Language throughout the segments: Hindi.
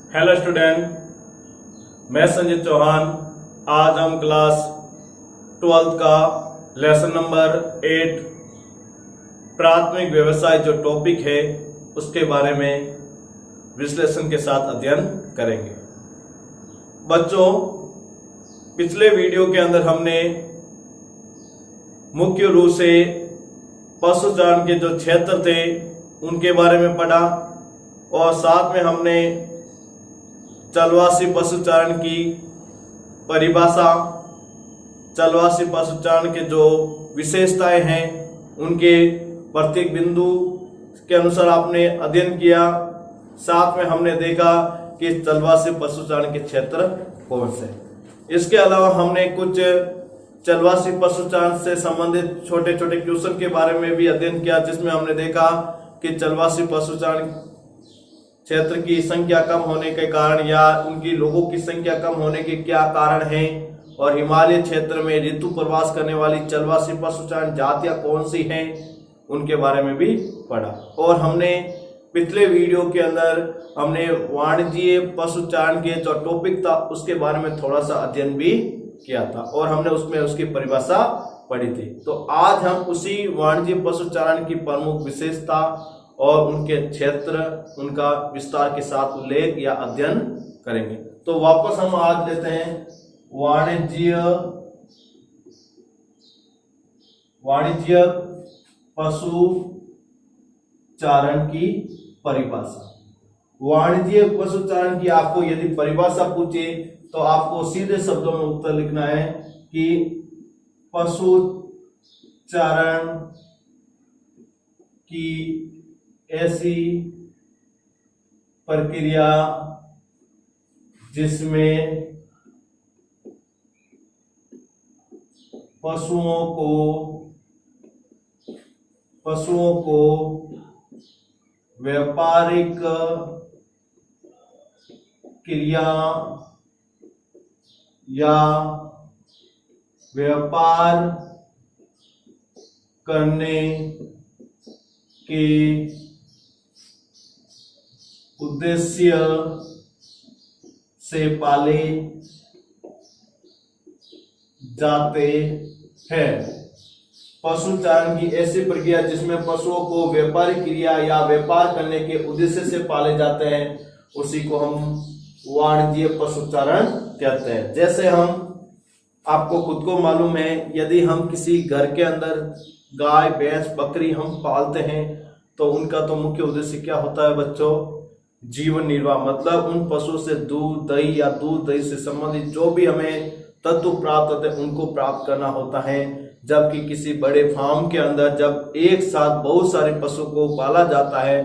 हेलो स्टूडेंट, मैं संजय चौहान। आज हम क्लास 12th का लेसन नंबर 8 प्राथमिक व्यवसाय जो टॉपिक है उसके बारे में विश्लेषण के साथ अध्ययन करेंगे। बच्चों, पिछले वीडियो के अंदर हमने मुख्य रूप से पशुचारण के जो क्षेत्र थे उनके बारे में पढ़ा और साथ में हमने चलवासी पशुचारण की परिभाषा, चलवासी पशुचारण के जो विशेषताएं हैं उनके प्रत्येक बिंदु के अनुसार आपने अध्ययन किया। साथ में हमने देखा कि चलवासी पशुचारण के क्षेत्र कौन से। इसके अलावा हमने कुछ चलवासी पशुचारण से संबंधित छोटे छोटे क्वेश्चन के बारे में भी अध्ययन किया, जिसमें हमने देखा कि चलवासी पशुचारण क्षेत्र की संख्या कम होने के कारण या उनकी लोगों की संख्या कम होने के क्या कारण हैं, और हिमालय क्षेत्र में ऋतु प्रवास करने वाली चलवासी पशुचारण जातियां कौन सी हैं उनके बारे में भी पढ़ा। और हमने पिछले वीडियो के अंदर हमने वाणिज्य पशुचारण के जो टॉपिक था उसके बारे में थोड़ा सा अध्ययन भी किया था और हमने उसमें उसकी परिभाषा पढ़ी थी। तो आज हम उसी वाणिज्य पशुचारण की प्रमुख विशेषता और उनके क्षेत्र, उनका विस्तार के साथ उल्लेख या अध्ययन करेंगे। तो वापस हम आज लेते हैं वाणिज्य पशुचारण की परिभाषा। वाणिज्य पशुचारण की आपको यदि परिभाषा पूछे तो आपको सीधे शब्दों में उत्तर लिखना है कि पशुचारण की ऐसी प्रक्रिया जिसमें पशुओं को व्यापारिक क्रिया या व्यापार करने के उद्देश्य से पाले जाते हैं। पशुचारण की ऐसी प्रक्रिया जिसमें पशुओं को व्यापारिक क्रिया या व्यापार करने के उद्देश्य से पाले जाते हैं उसी को हम वाणिज्य पशुचारण कहते हैं। जैसे हम आपको खुद को मालूम है, यदि हम किसी घर के अंदर गाय, भैंस, बकरी हम पालते हैं तो उनका तो मुख्य उद्देश्य क्या होता है बच्चों? जीवन निर्वाह। मतलब उन पशुओं से दूध, दही या दूध दही से संबंधित जो भी हमें तत्व प्राप्त होते हैं उनको प्राप्त करना होता है। जबकि किसी बड़े फार्म के अंदर जब एक साथ बहुत सारे पशु को पाला जाता है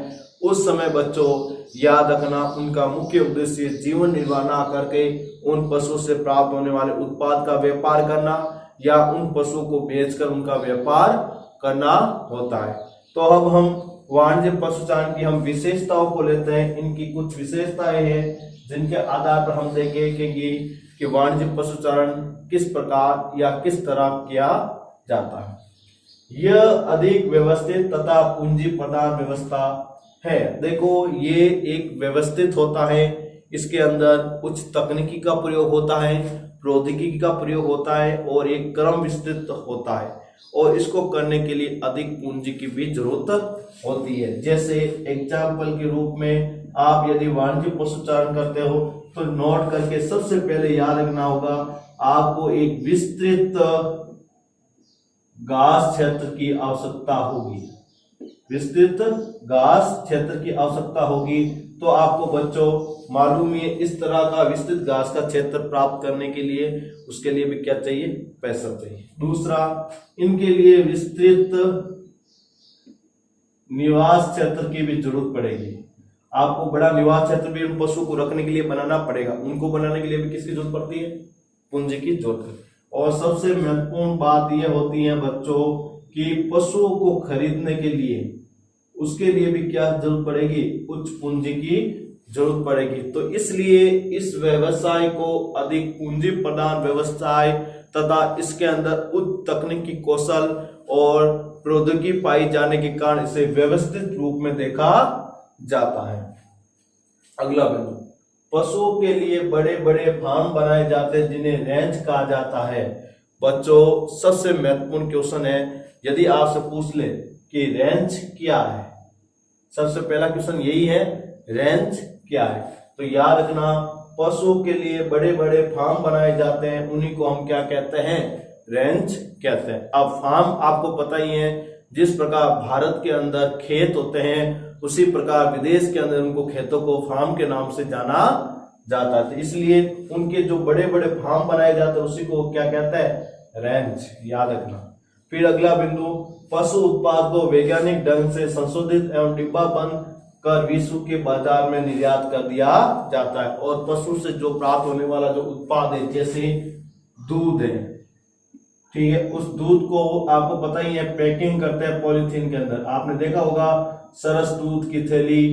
उस समय बच्चों याद रखना, उनका मुख्य उद्देश्य जीवन निर्वाह ना करके उन पशुओं से प्राप्त होने वाले उत्पाद का व्यापार करना या उन पशुओं को बेचकर उनका व्यापार करना होता है। तो अब हम वाणिज्य पशुचारण की हम विशेषताओं को लेते हैं। इनकी कुछ विशेषताएं हैं जिनके आधार पर हम देखेंगे कि वाणिज्य पशुचारण किस प्रकार या किस तरह किया जाता है। यह अधिक व्यवस्थित तथा पूंजी प्रधान व्यवस्था है। देखो, ये एक व्यवस्थित होता है, इसके अंदर उच्च तकनीकी का प्रयोग होता है, प्रौद्योगिकी का प्रयोग होता है और एक क्रम विस्तृत होता है और इसको करने के लिए अधिक पूंजी की भी जरूरत होती है। जैसे एग्जाम्पल के रूप में आप यदि वाणिज्य पशुचारण करते हो तो नोट करके सबसे पहले याद रखना होगा, आपको एक विस्तृत घास क्षेत्र की आवश्यकता होगी। विस्तृत घास क्षेत्र की आवश्यकता होगी। तो आपको बच्चों मालूम है, इस तरह का विस्तृत घास का क्षेत्र प्राप्त करने के लिए उसके लिए भी क्या चाहिए? पैसा चाहिए। दूसरा, इनके लिए विस्तृत निवास क्षेत्र की भी जरूरत पड़ेगी। आपको बड़ा निवास क्षेत्र भी उन पशु को रखने के लिए बनाना पड़ेगा। उनको बनाने के लिए भी किसकी जरूरत पड़ती है? पूंजी की जरूरत है। और सबसे महत्वपूर्ण बात यह होती है बच्चों कि पशुओं को खरीदने के लिए उसके लिए भी क्या जरूरत पड़ेगी? उच्च पूंजी की जरूरत पड़ेगी। तो इसलिए इस व्यवसाय को अधिक पूंजी प्रधान व्यवसाय तथा इसके अंदर उच्च तकनीकी कौशल और प्रौद्योगिकी पाई जाने के कारण इसे व्यवस्थित रूप में देखा जाता है। अगला बिंदु, पशुओं के लिए बड़े बड़े फार्म बनाए जाते हैं जिन्हें रेंज कहा जाता है। बच्चों, सबसे महत्वपूर्ण क्वेश्चन है, यदि आपसे पूछ ले कि रेंज क्या है, सबसे पहला क्वेश्चन यही है, रेंज क्या है। तो याद रखना, पशुओं के लिए बड़े बड़े फार्म बनाए जाते हैं, उन्हीं को हम क्या कहते हैं, रेंज कहते हैं। अब फार्म आपको पता ही है, जिस प्रकार भारत के अंदर खेत होते हैं उसी प्रकार विदेश के अंदर उनको खेतों को फार्म के नाम से जाना जाता है। इसलिए उनके जो बड़े बड़े फार्म बनाए जाते हैं उसी को क्या कहते हैं, रेंज, याद रखना। फिर अगला बिंदु, पशु उत्पाद को वैज्ञानिक ढंग से संशोधित एवं डिब्बा बंद कर विश्व के बाजार में निर्यात कर दिया जाता है। और पशु से जो प्राप्त होने वाला जो उत्पाद है, जैसे दूध है, ठीक है, उस दूध को आपको पता ही है पैकिंग करते हैं पॉलीथीन के अंदर। आपने देखा होगा सरस दूध की थैली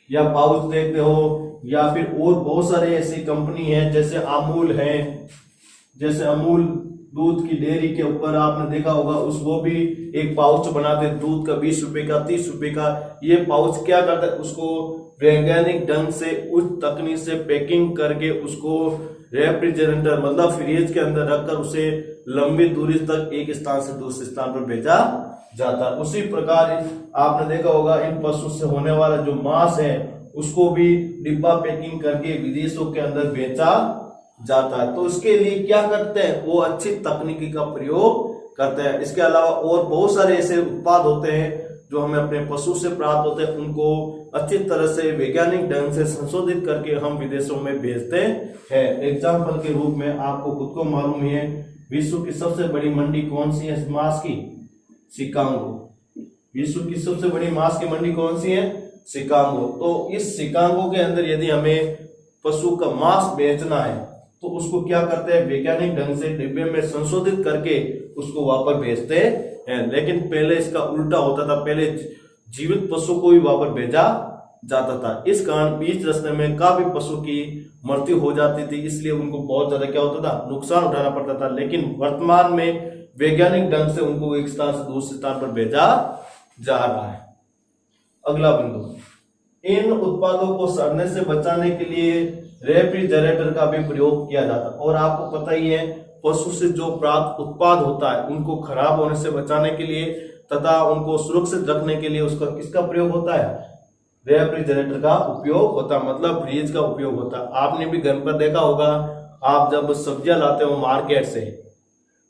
या पाउच देखते हो, या फिर और बहुत सारे ऐसी कंपनी है जैसे अमूल है, जैसे अमूल दूध की डेयरी के ऊपर आपने देखा होगा, उस वो भी एक पाउच बनाते हैं दूध का, 20 रुपए का, 30 रुपए का। ये पाउच क्या करता है, उसको वैज्ञानिक ढंग से उच्च तकनीक से पैकिंग करके उसको रेफ्रिजरेटर मतलब फ्रिज के अंदर रखकर उसे लंबी दूरी तक एक स्थान से दूसरे स्थान पर भेजा जाता है। उसी प्रकार आपने देखा होगा इन पशु से होने वाला जो मांस है उसको भी डिब्बा पैकिंग करके विदेशों के अंदर बेचा जाता है। तो इसके लिए क्या करते हैं, वो अच्छी तकनीकी का प्रयोग करते हैं। इसके अलावा और बहुत सारे ऐसे उत्पाद होते हैं जो हमें अपने पशु से प्राप्त होते हैं, उनको अच्छी तरह से वैज्ञानिक ढंग से संशोधित करके हम विदेशों में भेजते हैं। एग्जाम्पल के रूप में आपको खुद को मालूम है, विश्व की सबसे बड़ी मंडी कौन सी है मांस की, शिकागो। विश्व की सबसे बड़ी मांस की मंडी कौन सी है, शिकागो। तो इस शिकागो के अंदर यदि हमें पशु का मांस बेचना है तो उसको क्या करते हैं, वैज्ञानिक ढंग से डिब्बे में संशोधित करके उसको वहां पर भेजते हैं। लेकिन पहले इसका उल्टा होता था, पहले जीवित पशु को भी वहां पर भेजा जाता था। इस कारण बीच रास्ते में काफी पशु की मृत्यु हो जाती थी, इसलिए उनको बहुत ज्यादा क्या होता था, नुकसान उठाना पड़ता था। लेकिन वर्तमान में वैज्ञानिक ढंग से उनको एक स्थान से दूसरे स्थान पर भेजा जा रहा है। अगला बिंदु, इन उत्पादों को सड़ने से बचाने के लिए रेफ्रिजरेटर का भी प्रयोग किया जाता है। और आपको पता ही है, पशु से जो प्राप्त उत्पाद होता है उनको खराब होने से बचाने के लिए तथा उनको सुरक्षित रखने के लिए उसका किसका प्रयोग होता है, रेफ्रिजरेटर का उपयोग होता है, मतलब फ्रिज का उपयोग होता है। आपने भी घर पर देखा होगा, आप जब सब्जियां लाते हो मार्केट से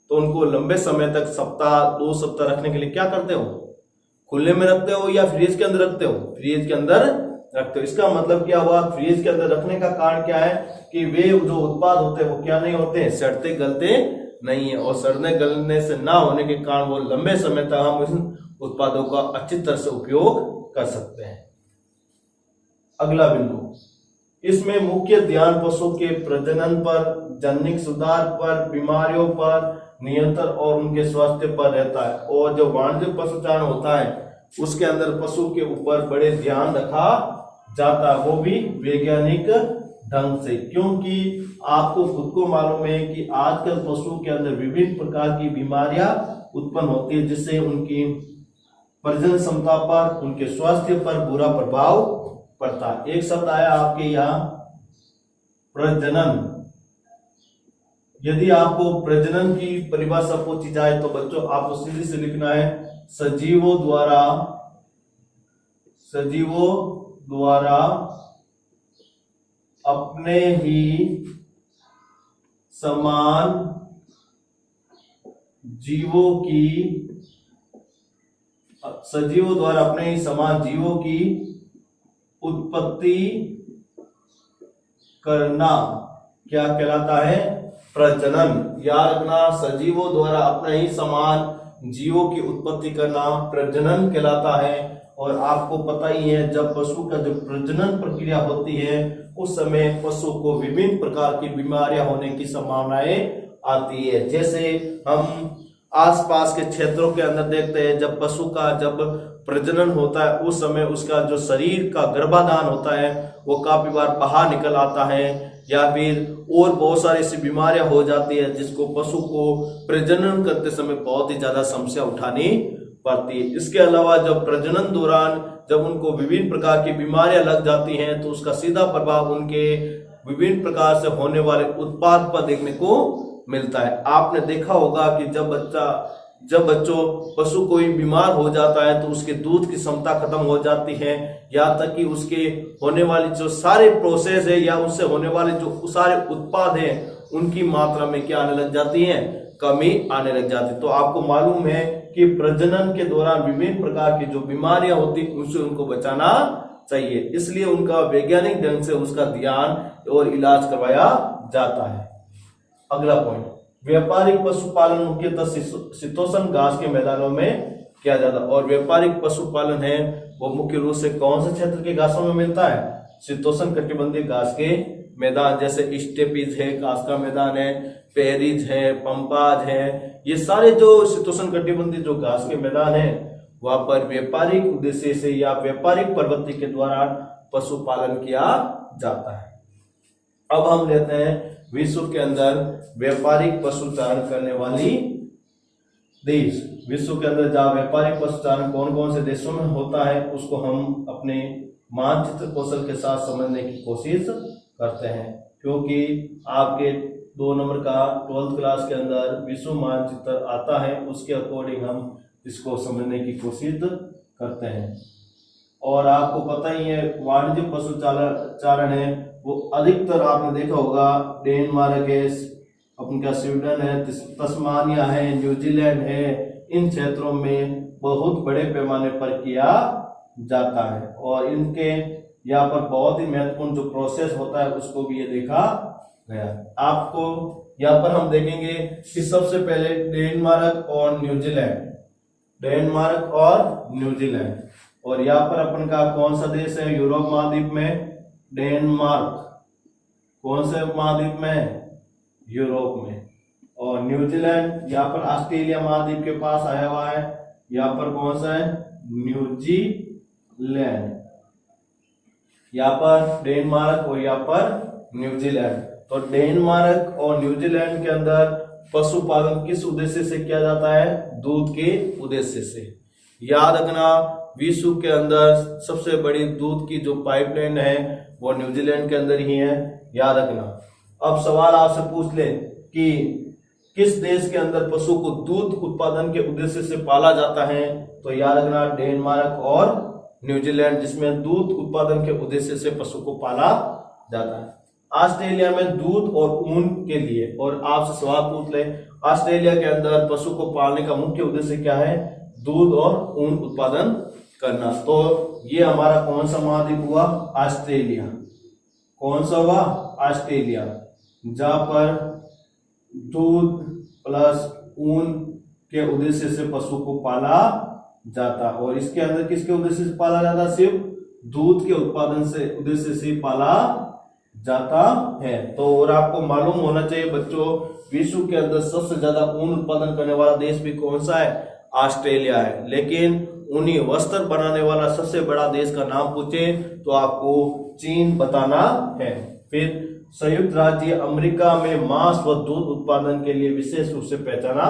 तो उनको लंबे समय तक, सप्ताह 2 सप्ताह रखने के लिए क्या करते हो, खुले में रखते हो या फ्रिज के अंदर रखते हो, फ्रिज के अंदर रखते हो। इसका मतलब क्या हुआ, फ्रिज के अंदर रखने का कारण क्या है कि वे जो उत्पाद होते हैं वो क्या नहीं होते, सड़ते गलते नहीं है, और सड़ने गलने से ना होने के कारण वो लंबे समय तक हम इन उत्पादों का अच्छी तरह से उपयोग कर सकते हैं। अगला बिंदु, इसमें मुख्य ध्यान पशु के प्रजनन पर, जनिक सुधार पर, बीमारियों पर नियंत्रण और उनके स्वास्थ्य पर रहता है। और जो वाणिज्यिक पशुचारण होता है उसके अंदर पशु के ऊपर बड़े ध्यान रखा जाता है, वो भी वैज्ञानिक ढंग से, क्योंकि आपको खुद को मालूम है कि आजकल पशु के अंदर विभिन्न प्रकार की बीमारियां उत्पन्न होती है, जिससे उनकी प्रजनन क्षमता पर, उनके स्वास्थ्य पर बुरा प्रभाव पड़ता है। एक शब्द आया आपके यहाँ प्रजनन। यदि आपको प्रजनन की परिभाषा पूछी जाए तो बच्चों आपको सीधे से लिखना है, सजीवों द्वारा अपने ही समान जीवों की उत्पत्ति करना क्या कहलाता है, प्रजनन। याद रखना, सजीवों द्वारा अपने ही समान जीवों की उत्पत्ति करना प्रजनन कहलाता है। और आपको पता ही है, जब पशु का जो प्रजनन प्रक्रिया होती है उस समय पशु को विभिन्न प्रकार की बीमारियां होने की संभावनाएं आती है। जैसे हम आसपास के क्षेत्रों के अंदर देखते हैं, जब पशु का जब प्रजनन होता है उस समय उसका जो शरीर का गर्भाधान होता है वो काफी बार बाहर निकल आता है, या फिर और बहुत सारी ऐसी बीमारियां हो जाती है जिसको पशु को प्रजनन करते समय बहुत ही ज्यादा समस्या उठानी पाती है। इसके अलावा जब प्रजनन दौरान जब उनको विभिन्न प्रकार की बीमारियां लग जाती हैं तो उसका सीधा प्रभाव उनके विभिन्न प्रकार से होने वाले उत्पाद पर देखने को मिलता है। आपने देखा होगा कि जब बच्चों पशु कोई बीमार हो जाता है तो उसके दूध की क्षमता खत्म हो जाती है, यहाँ तक कि उसके होने वाली जो सारे प्रोसेस है या उससे होने वाले जो सारे उत्पाद हैं उनकी मात्रा में क्या आने लग जाती है, कमी आने लग जाती है। तो आपको मालूम है कि प्रजनन के दौरान विभिन्न प्रकार की जो बीमारियां होती उनसे उनको बचाना चाहिए, इसलिए उनका वैज्ञानिक ढंग से उसका ध्यान और इलाज करवाया जाता है। अगला पॉइंट, व्यापारिक पशुपालन मुख्यतः शीतोष्ण घास के मैदानों में किया जाता है। और व्यापारिक पशुपालन है वो मुख्य रूप से कौन से क्षेत्र के घासों में मिलता है, शीतोष्ण कटिबंधीय घास के मैदान, जैसे स्टेपीज है, घास का मैदान है, पेरिज है, पंपाज है, ये सारे जो शीतोष्ण कटिबंधीय जो घास के मैदान है वहां पर व्यापारिक उद्देश्य से या व्यापारिक प्रवृत्ति के द्वारा पशुपालन किया जाता है। अब हम लेते हैं विश्व के अंदर व्यापारिक पशुचारण करने वाली देश। विश्व के अंदर जहां व्यापारिक पशुचारण कौन कौन से देशों में होता है उसको हम अपने मानचित्र कौशल के साथ समझने की कोशिश करते हैं, क्योंकि आपके 2 नंबर का 12th क्लास के अंदर विश्व मानचित्र आता है, उसके अकॉर्डिंग हम इसको समझने की कोशिश करते हैं। और आपको पता ही है वाणिज्य पशुचारण है वो अधिकतर आपने देखा होगा डेनमार्क है, अपना स्वीडन है, तस्मानिया है, न्यूजीलैंड है, इन क्षेत्रों में बहुत बड़े पैमाने पर किया जाता है। और इनके यहाँ पर बहुत ही महत्वपूर्ण जो प्रोसेस होता है उसको भी ये देखा गया। आपको यहाँ पर हम देखेंगे कि सबसे पहले डेनमार्क और न्यूजीलैंड, डेनमार्क और न्यूजीलैंड, और यहाँ पर अपन का कौन सा देश है यूरोप महाद्वीप में, डेनमार्क, कौन से महाद्वीप में, यूरोप में, और न्यूजीलैंड यहाँ पर ऑस्ट्रेलिया महाद्वीप के पास आया हुआ है, यहाँ पर कौन सा है, न्यूजीलैंड, यहाँ पर डेनमार्क और यहाँ पर न्यूजीलैंड। तो डेनमार्क और न्यूजीलैंड के अंदर पशुपालन किस उद्देश्य से किया जाता है, दूध के उद्देश्य से। याद रखना विश्व के अंदर सबसे बड़ी दूध की जो पाइपलाइन है वो न्यूजीलैंड के अंदर ही है, याद रखना। अब सवाल आपसे पूछ ले कि किस देश के अंदर पशु को दूध उत्पादन के उद्देश्य से पाला जाता है, तो याद रखना डेनमार्क और न्यूजीलैंड, जिसमें दूध उत्पादन के उद्देश्य से पशु को पाला जाता है। ऑस्ट्रेलिया में दूध और ऊन के लिए, और आपसे सवाल पूछ ले ऑस्ट्रेलिया के अंदर पशु को पालने का मुख्य उद्देश्य क्या है, दूध और ऊन उत्पादन करना। तो ये हमारा कौन सा महाद्वीप हुआ, ऑस्ट्रेलिया, कौन सा हुआ, ऑस्ट्रेलिया, जहां पर दूध प्लस ऊन के उद्देश्य से पशु को पाला जाता। और इसके अंदर किसके उद्देश्य से पाला जाता, सिर्फ दूध के उत्पादन से उद्देश्य से पाला जाता है। तो और आपको मालूम होना चाहिए बच्चों, विश्व के अंदर सबसे ज्यादा ऊन उत्पादन करने वाला देश भी कौन सा है, ऑस्ट्रेलिया है। लेकिन ऊनी वस्त्र बनाने वाला सबसे बड़ा देश का नाम पूछे तो आपको चीन बताना है। फिर संयुक्त राज्य अमेरिका में मांस व दूध उत्पादन के लिए विशेष रूप से पहचाना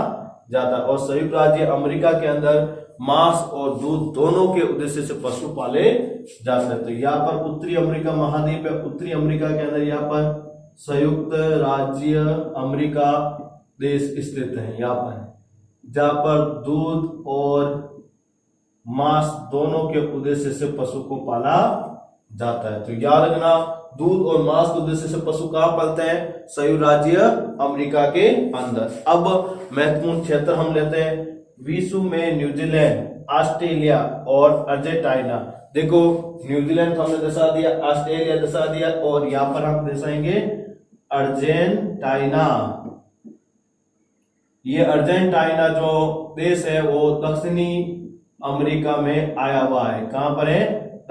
जाता है। और संयुक्त राज्य अमेरिका के अंदर मांस और दूध दोनों के उद्देश्य से पशु पाले जाते हैं। तो यहाँ पर उत्तरी अमेरिका महाद्वीप है, उत्तरी अमेरिका के अंदर यहाँ पर संयुक्त राज्य अमेरिका देश स्थित है, यहाँ पर जहाँ पर दूध और मांस दोनों के उद्देश्य से पशु को पाला जाता है। तो याद रखना दूध और मांस के उद्देश्य से पशु कहाँ पालते हैं, संयुक्त राज्य अमेरिका के अंदर। अब महत्वपूर्ण क्षेत्र हम लेते हैं विश्व में न्यूजीलैंड, ऑस्ट्रेलिया और अर्जेंटीना। देखो न्यूजीलैंड हमने दर्शा दिया, ऑस्ट्रेलिया दर्शा दिया, और यहाँ पर हम दर्शाएंगे अर्जेंटीना। ये अर्जेंटीना जो देश है वो दक्षिणी अमेरिका में आया हुआ है। कहां पर है,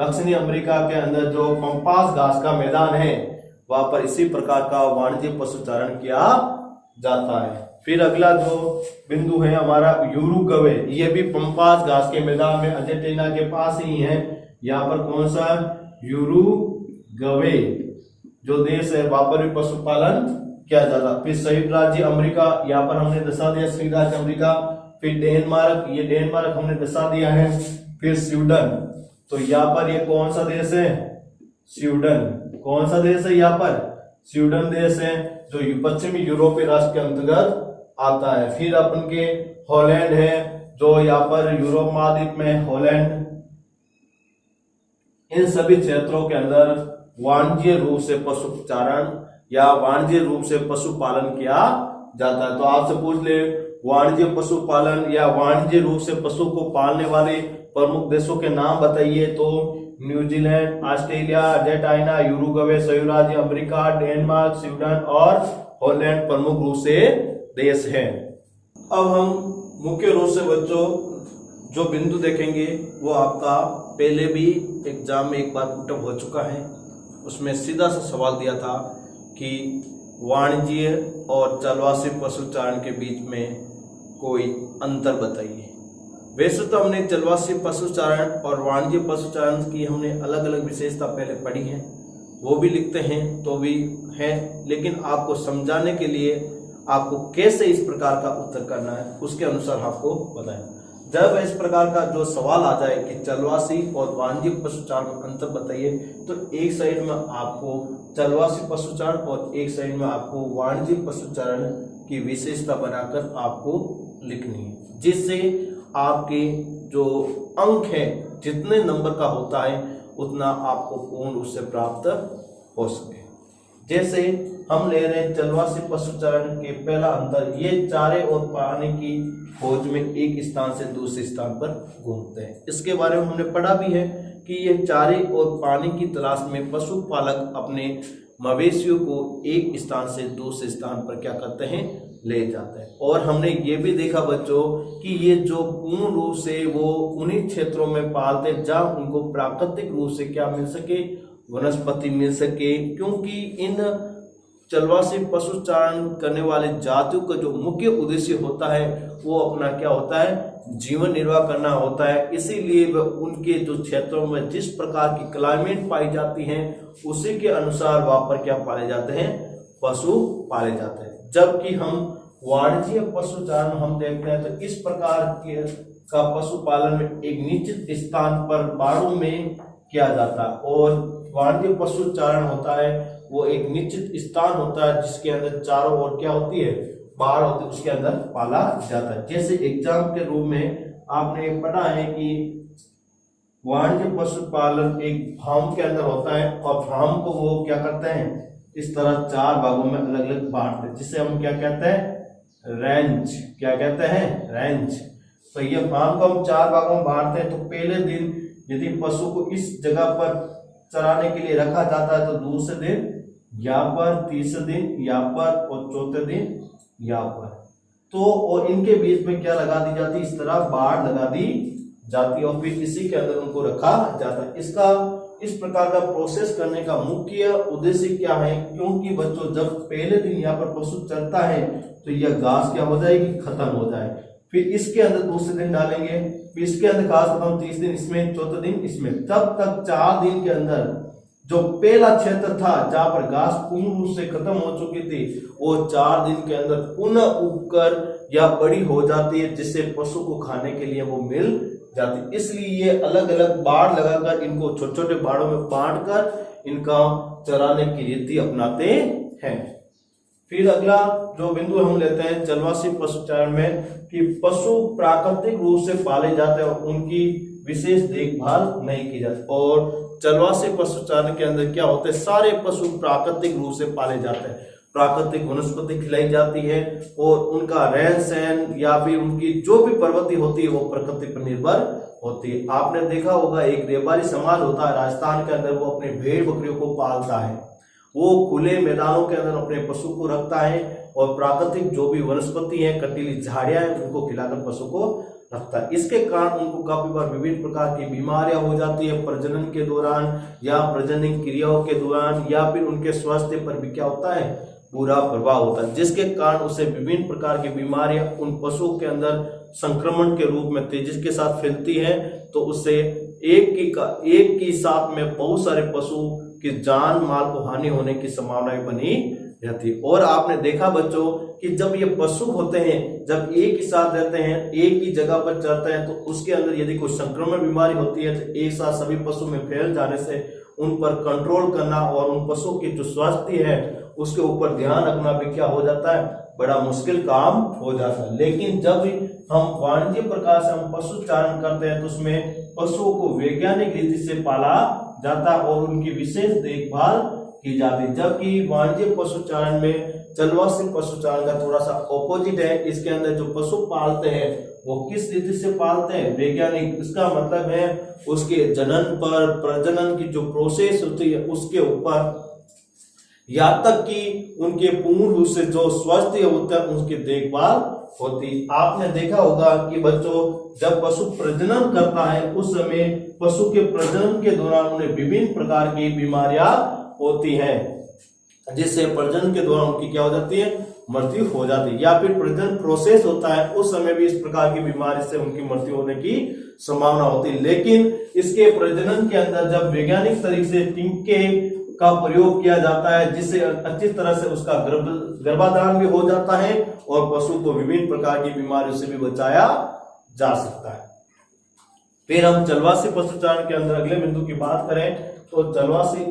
दक्षिणी अमेरिका के अंदर जो पंपास घास का मैदान है वहां पर इसी प्रकार का वाणिज्य पशुचारण किया जाता है। फिर अगला जो बिंदु है हमारा यूरुग्वे, ये भी पंपास घास के मैदान में अर्जेंटीना के पास ही है। यहाँ पर कौन सा, यूरुग्वे जो देश है वहां पर भी पशुपालन किया जाता। फिर संयुक्त राज्य अमेरिका, यहाँ पर हमने दर्शा दिया संयुक्त राज्य अमेरिका। फिर डेनमार्क, ये डेनमार्क हमने दर्शा दिया है। फिर स्वीडन, तो यहाँ पर ये कौन सा देश है? स्वीडन। कौन सा देश है यहाँ पर? स्वीडन देश है, जो पश्चिमी यूरोपीय राष्ट्र के अंतर्गत आता है। फिर अपन के हॉलैंड है, जो यहाँ पर यूरोप महाद्वीप में हॉलैंड। इन सभी क्षेत्रों के अंदर वाणिज्य रूप से पशुचारण या वाणिज्य रूप से पशुपालन किया जाता है। तो आपसे पूछ ले, वाणिज्य पशुपालन या वाणिज्य रूप से पशु को पालने वाले प्रमुख देशों के नाम बताइए। तो न्यूजीलैंड, ऑस्ट्रेलिया, अर्जेंटीना, यूरुग्वे, संयुक्त राज्य अमेरिका, डेनमार्क, स्वीडन और हॉलैंड प्रमुख रूप से देश हैं। अब हम मुख्य रूप से बच्चों जो बिंदु देखेंगे वो आपका पहले भी एग्जाम में एक बार पुटअप हो चुका है। उसमें सीधा सा सवाल दिया था कि वाणिज्य और चलवासी पशुचारण के बीच में कोई अंतर बताइए। वैसे तो हमने चलवासी पशुचारण और वाणिज्य पशुचारण की हमने अलग अलग विशेषता पहले पढ़ी है, वो भी लिखते हैं तो भी है, लेकिन आपको समझाने के लिए आपको कैसे इस प्रकार का उत्तर करना है उसके अनुसार आपको बताएं। जब इस प्रकार का जो सवाल आ जाए कि चलवासी और वाणिज्य पशुचारण में अंतर बताइए, तो एक साइड में आपको चलवासी पशुचारण और एक साइड में आपको वाणिज्य पशुचारण की विशेषता बनाकर आपको लिखनी है, जिससे आपके जो अंक है जितने नंबर का होता है उतना आपको पूर्ण रूप से प्राप्त हो सके। जैसे हम ले रहे हैं चलवासी पशुचारण के पहला अंतर, ये चारे और पानी की खोज में एक स्थान से दूसरे स्थान पर घूमते हैं। इसके बारे में हमने पढ़ा भी है कि ये चारे और पानी की तलाश में पशुपालक अपने मवेशियों को एक स्थान से दूसरे स्थान पर क्या करते हैं, ले जाते हैं। और हमने ये भी देखा बच्चों कि ये जो पूर्ण रूप से वो उन्हीं क्षेत्रों में पालते हैं जहाँ उनको प्राकृतिक रूप से क्या मिल सके, वनस्पति मिल सके, क्योंकि इन चलवासी पशुचारण करने वाले जातियों का जो मुख्य उद्देश्य होता है वो अपना क्या होता है, जीवन निर्वाह करना होता है। इसीलिए वह उनके जो क्षेत्रों में जिस प्रकार की क्लाइमेट पाई जाती है उसी के अनुसार वहां पर क्या पाले जाते हैं, पशु पाले जाते हैं। जबकि हम वाणिज्य पशुचारण हम देखते हैं तो इस प्रकार के का पशुपालन में एक निश्चित स्थान पर बाड़ों में किया जाता है, और वाणिज्य पशुचारण होता है वो एक निश्चित स्थान होता है जिसके अंदर चारों ओर क्या होती है, बाढ़ होती है, उसके अंदर पाला जाता है। जैसे एग्जाम के रूप में आपने पढ़ा है कि वाणिज्य पशुपालन एक फार्म के अंदर होता है और फार्म को वो क्या करते हैं, इस तरह चार भागों में अलग अलग बांटते हैं, जिसे हम क्या कहते हैं, रेंज। क्या कहते हैं, रेंज। तो ये फार्म को हम चार भागों में बांटते हैं। तो पहले दिन यदि पशु को इस जगह पर चराने के लिए रखा जाता है तो दूसरे दिन यहाँ पर, तीसरे दिन यहाँ पर और चौथे दिन यहाँ पर। तो और इनके बीच में क्या लगा दी जाती है, इस तरह बाड़ लगा दी जाती है और फिर इसी के अंदर उनको रखा जाता है। इसका इस प्रकार का प्रोसेस करने का मुख्य उद्देश्य क्या है, क्योंकि बच्चों जब पहले दिन यहाँ पर पशु चरता है तो यह घास क्या हो जाएगी, खत्म हो जाए, फिर इसके अंदर दूसरे दिन डालेंगे, फिर इसके अंदर घास खत्म, तीसरे दिन इसमें, चौथे दिन इसमें, तब तक 4 दिन के अंदर जो पहला क्षेत्र था जहां पर घास पूर्ण रूप से खत्म हो चुकी थी वो 4 दिन के अंदर पुनः उगकर या बड़ी हो जाती है, जिससे पशु को खाने के लिए वो मिल जाती। इसलिए ये अलग अलग बाड़ लगाकर इनको छोटे छोटे बाड़ों में बांटकर इनका चराने की रीति अपनाते हैं। फिर अगला जो बिंदु हम लेते हैं चलवासी पशुचारण में कि पशु प्राकृतिक रूप से पाले जाते हैं और उनकी विशेष देखभाल नहीं की जाती। और चलवासी पशुचारण के अंदर क्या होता है, सारे पशु प्राकृतिक रूप से पाले जाते हैं, प्राकृतिक वनस्पति खिलाई जाती है और उनका रहन सहन या फिर उनकी जो भी प्रवृत्ति होती है वो प्रकृति पर निर्भर होती है। आपने देखा होगा एक रेबारी समाज होता है राजस्थान के अंदर, वो अपने भेड़ बकरियों को पालता है, वो खुले मैदानों के अंदर अपने पशु को रखता है और प्राकृतिक जो भी वनस्पति है, कटीली झाड़ियां हैं, उनको खिलाकर पशु को रखता है। इसके कारण उनको काफी बार विभिन्न प्रकार की बीमारियां हो जाती है प्रजनन के दौरान या प्रजनन क्रियाओं के दौरान, या फिर उनके स्वास्थ्य पर भी क्या होता है, बुरा प्रभाव होता है, जिसके कारण उसे विभिन्न प्रकार की बीमारियां उन पशुओं के अंदर संक्रमण के रूप में तेजी के साथ फैलती है। तो उससे एक की साथ में बहुत सारे पशु की जान माल को हानि होने की संभावना बनी रहती है। और आपने देखा बच्चों कि जब ये पशु होते हैं, जब एक ही साथ रहते हैं, एक ही जगह पर चरते हैं, तो उसके अंदर यदि कोई संक्रमण बीमारी होती है तो एक साथ सभी पशु में फैल जाने से उन पर कंट्रोल करना और उन पशुओं की जो स्वास्थ्य है उसके ऊपर ध्यान रखना भी क्या हो जाता है, बड़ा मुश्किल काम हो जाता है। लेकिन जब हम वाणिज्य प्रकार से हम पशु चारण करते हैं तो उसमें पशुओं को वैज्ञानिक रीति से पाला जाता है और उनकी विशेष देखभाल की जाती है। जबकि वाणिज्य पशुचारण में चलवासी पशुचारण का थोड़ा सा ऑपोजिट है। इसके अंदर जो पशु पालते हैं वो किस रीति से पालते हैं, वैज्ञानिक। इसका मतलब है उसके जनन पर, प्रजनन की जो प्रोसेस होती है उसके ऊपर, या तक कि उनके पूर्ण रूप से जो स्वास्थ्य होता है उसकी देखभाल होती। आपने देखा होगा कि बच्चों जब पशु प्रजनन करता है उस समय पशु के प्रजनन के दौरान उन्हें विभिन्न प्रकार की बीमारियां होती हैं, जिससे प्रजनन के दौरान उनकी क्या हो जाती है, मृत्यु हो जाती है। या फिर प्रजनन प्रोसेस होता है उस समय भी इस प्रकार की बीमारी से उनकी मृत्यु होने की संभावना होती है। लेकिन इसके प्रजनन के अंदर जब वैज्ञानिक तरीके से टीके का प्रयोग किया जाता है जिससे अच्छी तरह से उसका गर्भाधान भी हो जाता है और पशु को विभिन्न प्रकार की बीमारियों से भी बचाया जा सकता है। फिर हम चलवासी पशुचारण के अंदर अगले बिंदु की बात करें तो चलवासी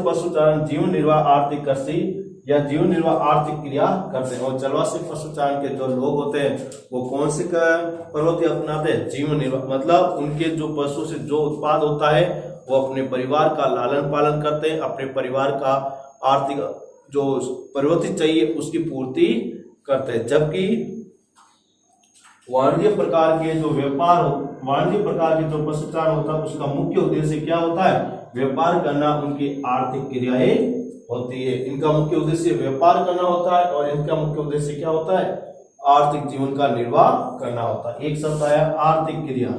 पशुचारण जीवन निर्वाह आर्थिक कृषि या जीवन निर्वाह आर्थिक क्रिया करते हैं। और चलवासी पशुचारण के जो लोग होते हैं वो कौन सी प्रवृत्ति अपनाते हैं, जीवन निर्वाह, मतलब उनके जो पशु से जो उत्पाद होता है वो अपने परिवार का लालन पालन करते हैं, अपने परिवार का आर्थिक जो प्रवृत्ति चाहिए उसकी पूर्ति करते हैं। जबकि वाणिज्य प्रकार के जो वाणिज्य प्रकार के जो पशुचारण होता है उसका मुख्य उद्देश्य क्या होता है, व्यापार करना, उनकी आर्थिक क्रियाएं होती है। इनका मुख्य उद्देश्य व्यापार करना होता है और इनका मुख्य उद्देश्य क्या होता है, आर्थिक जीवन का निर्वाह करना होता है। एक शब्द आया आर्थिक क्रिया।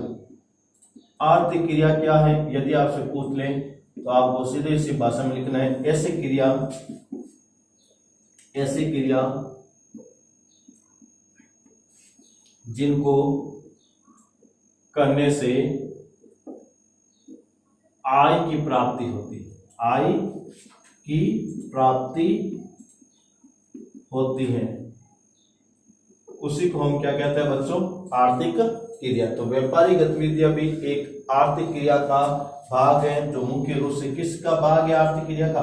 आर्थिक क्रिया क्या है, यदि आपसे पूछ लें तो आपको सीधे इसी भाषा में लिखना है, ऐसी क्रिया जिनको करने से आय की प्राप्ति होती है, आय की प्राप्ति होती है, उसी को हम क्या कहते हैं बच्चों, आर्थिक क्रिया। तो व्यापारिक गतिविधियां भी एक आर्थिक क्रिया का भाग है, जो मुख्य रूप से किसका भाग है, आर्थिक क्रिया का,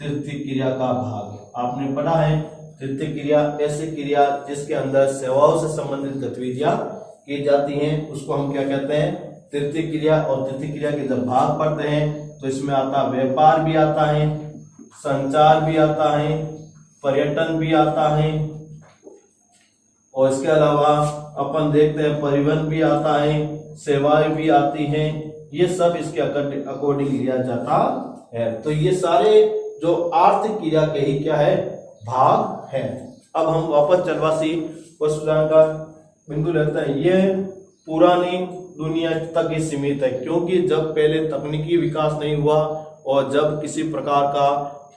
तृतीय क्रिया का भाग है। आपने पढ़ा है तृतीय क्रिया ऐसी क्रिया जिसके अंदर सेवाओं से संबंधित गतिविधियां की जाती हैं, उसको हम क्या कहते हैं, तृतीय क्रिया। और तृतीय क्रिया के जब भाग पढ़ते हैं तो इसमें आता व्यापार भी आता है, संचार भी आता है, पर्यटन भी आता है, और इसके अलावा अपन देखते हैं परिवहन भी आता है, सेवाएं भी आती हैं। ये सब इसके अकॉर्डिंग लिया जाता है। तो ये सारे जो आर्थिक क्रिया के ही क्या है, भाग है। अब हम वापस चलवासी पशुचारण का बिंदु लेते हैं। ये पुरानी दुनिया तक ही सीमित है, क्योंकि जब पहले तकनीकी विकास नहीं हुआ और जब किसी प्रकार का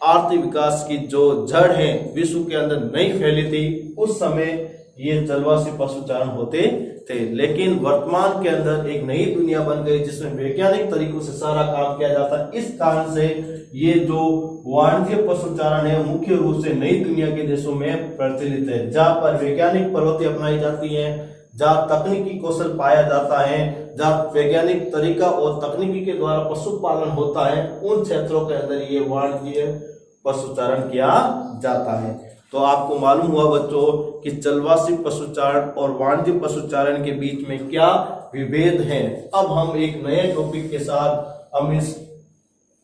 आर्थिक विकास की जो जड़ है विश्व के अंदर नहीं फैली थी, उस समय ये चलवासी पशुचारण होते थे। लेकिन वर्तमान के अंदर एक नई दुनिया बन गई जिसमें वैज्ञानिक तरीकों से सारा काम किया जाता है। इस कारण से ये जो वाणिज्य पशुचारण है मुख्य रूप से नई दुनिया के देशों में प्रचलित है, जहाँ पर वैज्ञानिक प्रवृत्ति अपनाई जाती है, जहाँ तकनीकी कौशल पाया जाता है, जहाँ वैज्ञानिक तरीका और तकनीकी के द्वारा पशुपालन होता है, उन क्षेत्रों के अंदर ये वाणिज्य पशुचारण किया जाता है। तो आपको मालूम हुआ बच्चों कि चलवासी पशुचारण और वाणिज्य पशुचारण के बीच में क्या विभेद है। अब हम एक नए टॉपिक के साथ हम इस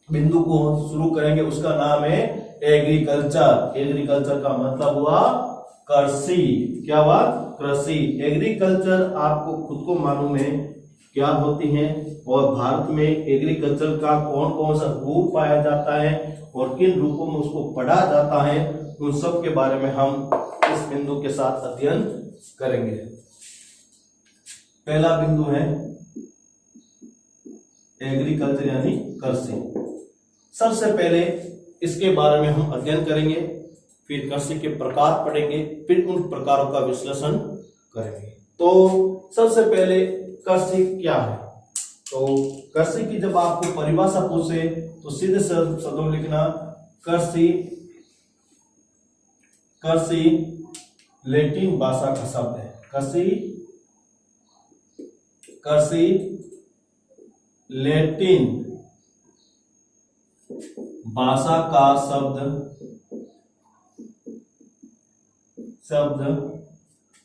बिंदु को शुरू करेंगे, उसका नाम है एग्रीकल्चर। एग्रीकल्चर का मतलब हुआ कृषि। क्या हुआ, कृषि। एग्रीकल्चर आपको खुद को मालूम है क्या होती है, और भारत में एग्रीकल्चर का कौन कौन सा रूप पाया जाता है और किन रूपों में उसको पढ़ा जाता है, उन सब के बारे में हम इस बिंदु के साथ अध्ययन करेंगे। पहला बिंदु है एग्रीकल्चर यानी कृषि। सबसे पहले इसके बारे में हम अध्ययन करेंगे, फिर कृषि के प्रकार पढ़ेंगे, फिर उन प्रकारों का विश्लेषण करेंगे। तो सबसे पहले कृषि क्या है। तो कृषि की जब आपको परिभाषा पूछे तो सीधे शब्दों में लिखना, कृषि कर्सी लैटिन भाषा का शब्द है। कर्सी लैटिन भाषा का शब्द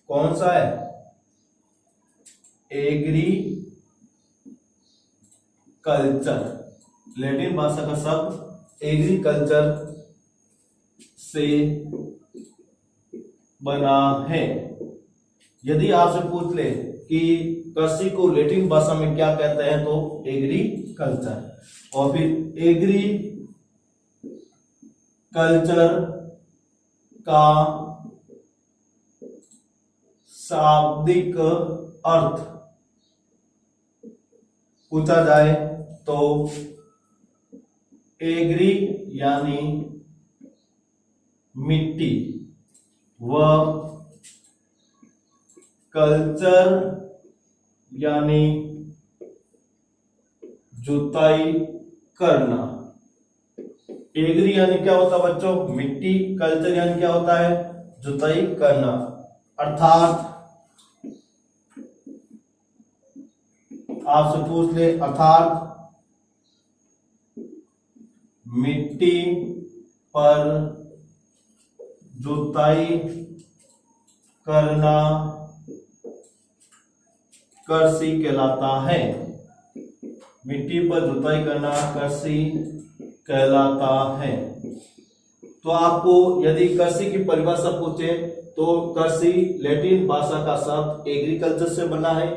कौन सा है? एग्रीकल्चर। लैटिन भाषा का शब्द एग्रीकल्चर से बना है। यदि आपसे पूछ ले कि कृषि को लैटिन भाषा में क्या कहते हैं तो एग्रीकल्चर। और फिर एग्रीकल्चर का शाब्दिक अर्थ पूछा जाए तो एग्री यानी मिट्टी व कल्चर यानी जुताई करना। एग्री यानी क्या होता है बच्चों? मिट्टी। कल्चर यानी क्या होता है? जुताई करना। अर्थात आपसे पूछ ले, अर्थात मिट्टी पर जुताई करना कृषि कहलाता है। मिट्टी पर जुताई करना कृषि कहलाता है। तो आपको यदि कृषि की परिभाषा पूछे तो कृषि लैटिन भाषा का शब्द एग्रीकल्चर से बना है।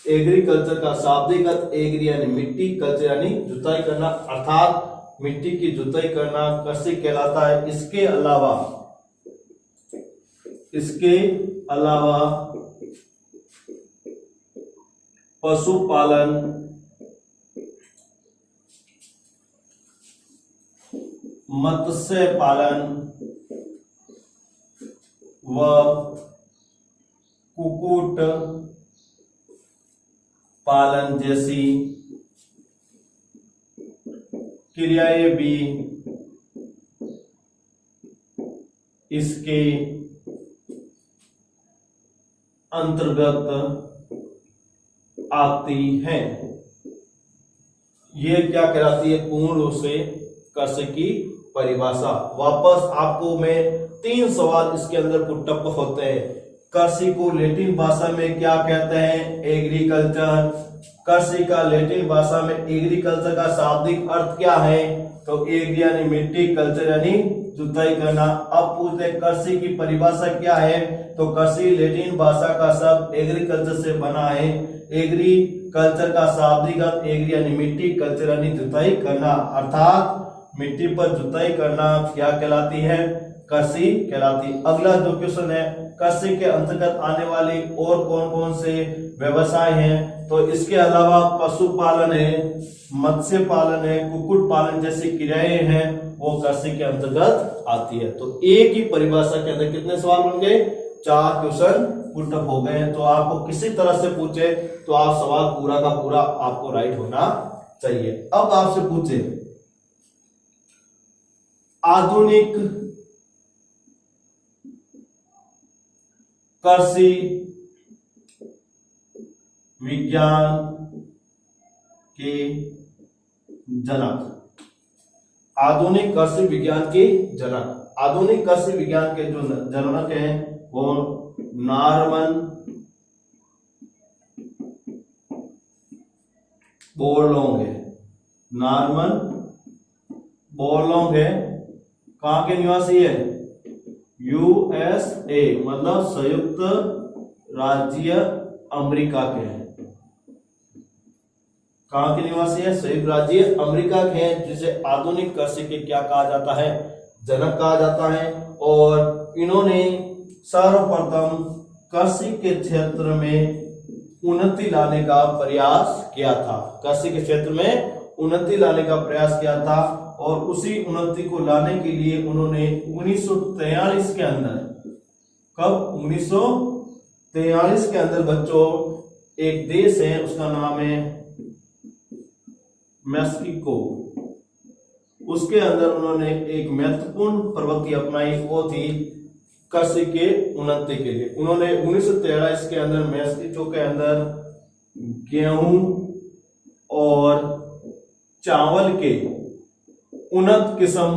एग्रीकल्चर का शाब्दिक अर्थ एग्री यानी मिट्टी, कल्चर यानी जुताई करना, अर्थात मिट्टी की जुताई करना कृषि कहलाता है। इसके अलावा पशुपालन, मत्स्य पालन व कुक्कुट पालन जैसी क्रियाएं भी इसके अंतर्गत आती हैं। ये क्या कहलाती है? पूर्ण रूप से कृषि की परिभाषा। वापस आपको मैं 3 सवाल इसके अंदर पुटअप होते हैं। कृषि को लैटिन भाषा में क्या कहते हैं? एग्रीकल्चर। कृषि का लैटिन भाषा में एग्रीकल्चर का शाब्दिक अर्थ क्या है? तो एग्री यानी मिट्टी, कल्चर यानी जुताई करना। अब पूछते कृषि की परिभाषा क्या है? तो कृषि लैटिन भाषा का शब्द एग्रीकल्चर से बना है। एग्रीकल्चर का शाब्दिक अर्थ एग्री यानी मिट्टी, कल्चर यानी जुताई करना, अर्थात मिट्टी पर जुताई करना क्या कहलाती है? कृषि कहलाती। अगला जो क्वेश्चन है, कृषि के अंतर्गत आने वाली और कौन कौन से व्यवसाय हैं? तो इसके अलावा पशुपालन है, मत्स्य पालन है, कुक्कुट पालन जैसी क्रियाएं हैं वो कृषि के अंतर्गत आती है। तो एक ही परिभाषा के अंदर कितने सवाल बन गए? 4 क्वेश्चन पुटअप हो गए। तो आपको किसी तरह से पूछे तो आप सवाल पूरा का पूरा आपको राइट होना चाहिए। अब आपसे पूछे आधुनिक कृषि विज्ञान के जनक। आधुनिक कृषि विज्ञान के जनक। आधुनिक कृषि विज्ञान के जो जनक हैं वो नॉर्मन बोरलॉग है। नॉर्मन बोरलॉग है। कहां के निवासी है? यूएसए मतलब संयुक्त राज्य अमेरिका के हैं। कहां के निवासी है? संयुक्त राज्य अमेरिका के हैं, जिसे आधुनिक कृषि के क्या कहा जाता है? जनक कहा जाता है। और इन्होंने सर्वप्रथम कृषि के क्षेत्र में उन्नति लाने का प्रयास किया था। कृषि के क्षेत्र में उन्नति लाने का प्रयास किया था और उसी उन्नति को लाने के लिए उन्होंने 1943 के अंदर, कब? 1943 के अंदर बच्चों एक देश है उसका नाम है मैक्सिको। उसके अंदर उन्होंने एक महत्वपूर्ण प्रवृत्ति अपनाई, वो थी कृषि के उन्नति के लिए उन्होंने 1943 के अंदर मैस्किको के अंदर गेहूं और चावल के उन्नत किस्म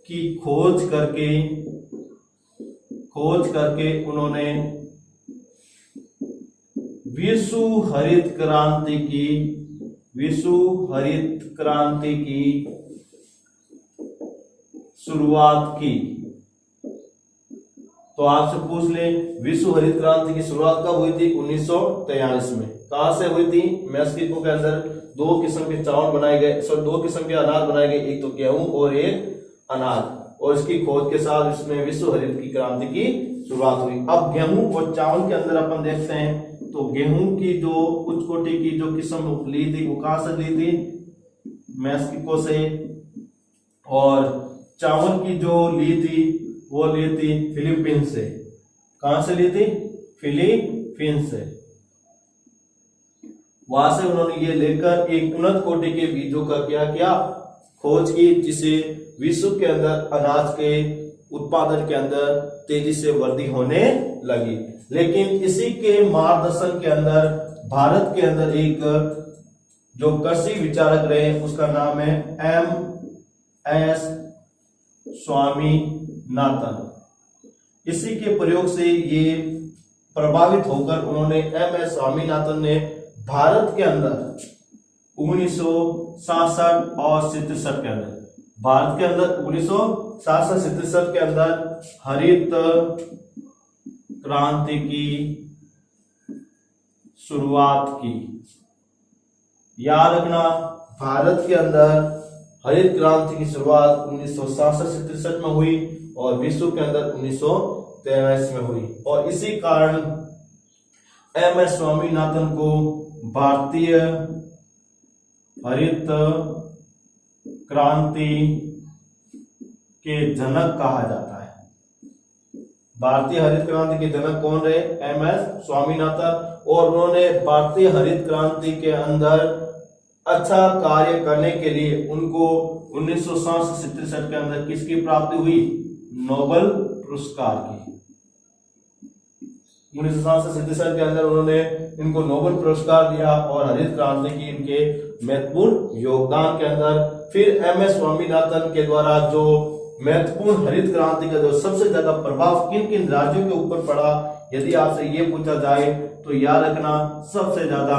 की खोज करके उन्होंने विश्व हरित क्रांति की शुरुआत की। तो आपसे पूछ ले, विश्व हरित क्रांति की शुरुआत कब हुई थी? 1943 में। कहां से हुई थी? मैक्सिको के अंदर दो किस्म के चावल बनाए गए, दो किस्म के अनाज बनाए गए, एक तो गेहूं और एक अनाज, और इसकी खोज के साथ इसमें विश्व हरित की क्रांति की शुरुआत हुई। अब गेहूं और चावल के अंदर अपन देखते हैं तो गेहूं की जो उच्च कोटि की जो किस्म ली थी वो कहां से ली थी? मैक्सिको से। और चावल की जो ली थी वो ली थी फिलीपींस से। कहां से ली थी? फिलीपींस से। वहां से उन्होंने ये लेकर एक उन्नत कोटि के बीजों का क्या किया? खोज की, जिसे विश्व के अंदर अनाज के उत्पादन के अंदर तेजी से वृद्धि होने लगी। लेकिन इसी के मार्गदर्शन के अंदर भारत के अंदर एक जो कृषि विचारक रहे उसका नाम है MS स्वामीनाथन। इसी के प्रयोग से ये प्रभावित होकर उन्होंने MS स्वामीनाथन ने भारत के अंदर 1967 और 67 के अंदर, भारत के अंदर 1967-67 के अंदर हरित क्रांति की शुरुआत की। याद रखना, भारत के अंदर हरित क्रांति की शुरुआत 1967-67 में हुई और विश्व के अंदर 1943 में हुई। और इसी कारण MS स्वामीनाथन को भारतीय हरित क्रांति के जनक कहा जाता है। भारतीय हरित क्रांति के जनक कौन रहे? MS स्वामीनाथन। और उन्होंने भारतीय हरित क्रांति के अंदर अच्छा कार्य करने के लिए उनको 1967 के अंदर किसकी प्राप्ति हुई? नोबेल पुरस्कार की। 1967 के अंदर उन्होंने इनको नोबेल पुरस्कार दिया और हरित क्रांति की इनके महत्वपूर्ण योगदान के अंदर फिर MS स्वामीनाथन के द्वारा जो महत्वपूर्ण हरित क्रांति का जो सबसे ज्यादा प्रभाव किन किन राज्यों के ऊपर पड़ा, यदि आपसे ये पूछा जाए तो याद रखना सबसे ज्यादा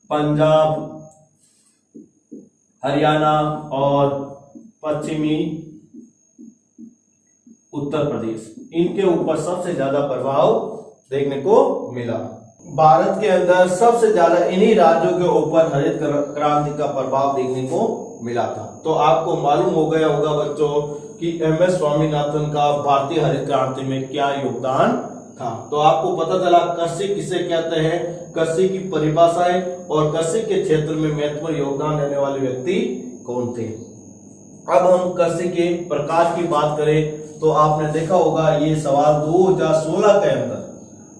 पंजाब, हरियाणा और पश्चिमी उत्तर प्रदेश, इनके ऊपर सबसे ज्यादा प्रभाव देखने को मिला। भारत के अंदर सबसे ज्यादा इन्हीं राज्यों के ऊपर हरित क्रांति का प्रभाव देखने को मिला था। तो आपको मालूम हो गया होगा बच्चों कि MS स्वामीनाथन का भारतीय हरित क्रांति में क्या योगदान था। तो आपको पता चला कृषि किसे कहते हैं, कृषि की परिभाषाएं और कृषि के क्षेत्र में महत्वपूर्ण योगदान देने वाले व्यक्ति कौन थे। अब हम कृषि के प्रकार की बात करें तो आपने देखा होगा ये सवाल 2016 के अंदर,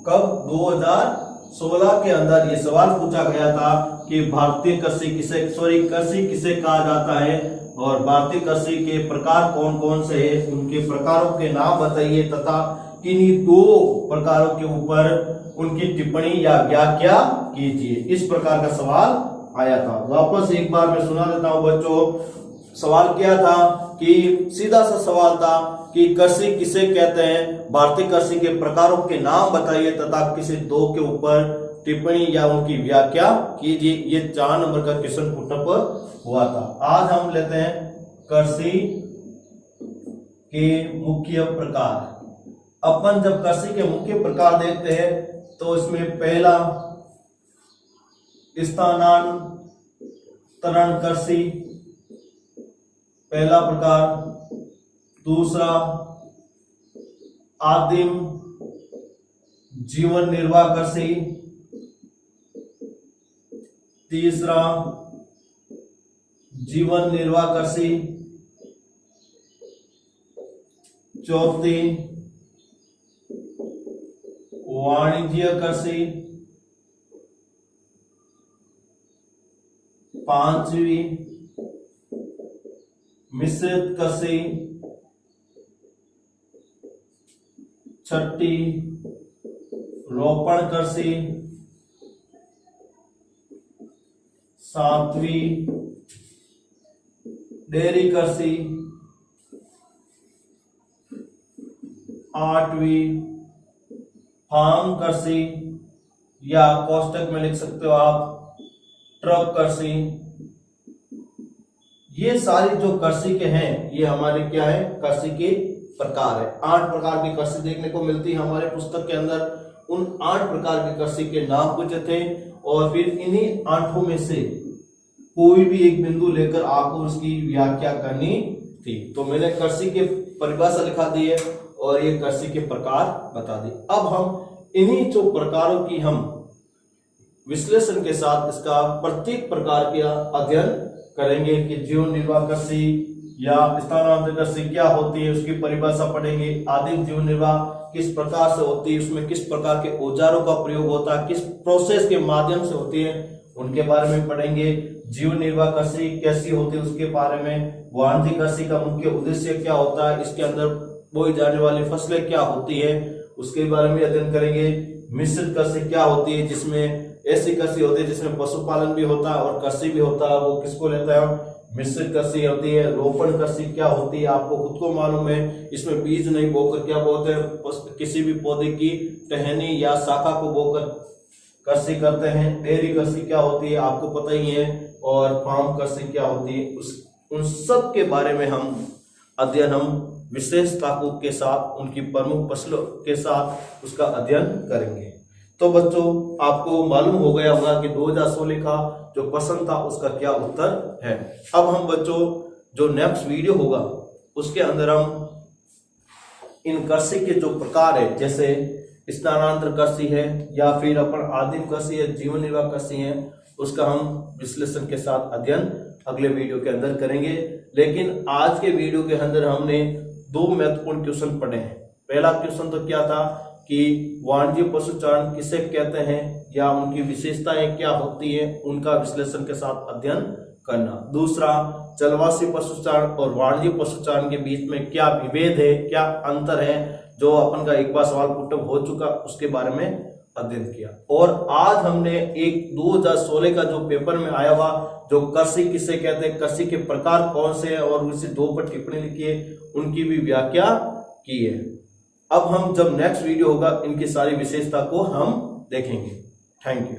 कब? 2016 के अंदर ये सवाल पूछा गया था कि भारतीय कृषि किसे कहा जाता है और भारतीय कृषि के प्रकार कौन कौन से हैं, उनके प्रकारों के नाम बताइए तथा किन्हीं दो प्रकारों के ऊपर उनकी टिप्पणी या व्याख्या कीजिए। इस प्रकार का सवाल आया था। वापस एक बार मैं सुना देता हूं बच्चों। सवाल क्या था कि सीधा सा सवाल था कि कृषि किसे कहते हैं, भारतीय कृषि के प्रकारों के नाम बताइए तथा किसी दो के ऊपर टिप्पणी या उनकी व्याख्या कीजिए। ये 4 नंबर का क्वेश्चन पुटअप हुआ था। आज हम लेते हैं कृषि के मुख्य प्रकार। अपन जब कृषि के मुख्य प्रकार देखते हैं तो इसमें पहला स्थानांतरण कृषि, पहला प्रकार। दूसरा आदिम जीवन निर्वाह कृषि। तीसरा जीवन निर्वाह कृषि। चौथी वाणिज्य कृषि। पांचवी मिश्रित कृषि, छठी रोपण कृषि, सातवीं डेयरी कृषि, आठवीं फार्म कृषि या कोष्टक में लिख सकते हो आप ट्रक कृषि। ये सारी जो कृषि के हैं ये हमारे क्या है, कृषि के प्रकार है। 8 प्रकार की कृषि देखने को मिलती है हमारे पुस्तक के अंदर। उन 8 प्रकार की कृषि के नाम पूछे थे और फिर इन्हीं 8 में से कोई भी एक बिंदु लेकर आपको उसकी व्याख्या करनी थी। तो मैंने कृषि के परिभाषा लिखा दी है और ये कृषि के प्रकार बता दी। अब हम इन्हीं जो प्रकारों की हम विश्लेषण के साथ इसका प्रत्येक प्रकार का अध्ययन करेंगे कि जीवन निर्वाह कृषि या स्थानांतरण कृषि क्या होती है, उसकी परिभाषा पढ़ेंगे। आदिम जीवन निर्वाह किस प्रकार से होती है, उसमें किस प्रकार के औजारों का प्रयोग होता है, किस प्रोसेस के माध्यम से होती है, उनके बारे में पढ़ेंगे। जीवन निर्वाह कृषि कैसी होती है उसके बारे में। वाणिज्यिक कृषि का मुख्य उद्देश्य क्या होता है, इसके अंदर बोई जाने वाली फसलें क्या होती है, उसके बारे में अध्ययन करेंगे। मिश्रित कृषि क्या होती है, जिसमें ऐसी कृषि होती है जिसमें पशुपालन भी होता है और कृषि भी होता है, वो किसको लेता है, मिश्रित कृषि होती है। रोपण कृषि क्या होती है आपको खुद को मालूम है, इसमें बीज नहीं बोकर क्या बोलते हैं, किसी भी पौधे की टहनी या शाखा को बोकर कृषि करते हैं। डेयरी कृषि क्या होती है आपको पता ही है, और फार्म कृषि क्या होती है, उन सब के बारे में हम अध्ययन हम विशेषता के साथ उनकी प्रमुख फसलों के साथ उसका अध्ययन करेंगे। तो बच्चों आपको मालूम हो गया होगा कि 2016 का जो प्रश्न था उसका क्या उत्तर है। अब हम बच्चों जो नेक्स्ट वीडियो होगा उसके अंदर हम इन कृषि के जो प्रकार है, जैसे स्थानांतरण कृषि है या फिर अपन आदिम कृषि है, जीवन निर्वाह कृषि है, उसका हम विश्लेषण के साथ अध्ययन अगले वीडियो के अंदर करेंगे। लेकिन आज के वीडियो के अंदर हमने 2 महत्वपूर्ण क्वेश्चन पढ़े हैं। पहला क्वेश्चन तो क्या था कि वाणिज्यिक पशुचारण किसे कहते हैं या उनकी विशेषताएं क्या होती है, उनका विश्लेषण के साथ अध्ययन करना। दूसरा, जलवासी पशुचारण और वाणिज्यिक पशुचारण के बीच में क्या विभेद है, क्या अंतर है, जो अपन का एक बार सवाल पुटअप हो चुका उसके बारे में अध्ययन किया। और आज हमने एक 2016 का जो पेपर में आया हुआ जो कृषि किसे कहते हैं, कृषि के प्रकार कौन से हैं और उसी 2 पर टिप्पणी लिखी है, उनकी भी व्याख्या की है। अब हम जब नेक्स्ट वीडियो होगा इनकी सारी विशेषता को हम देखेंगे। Thank you.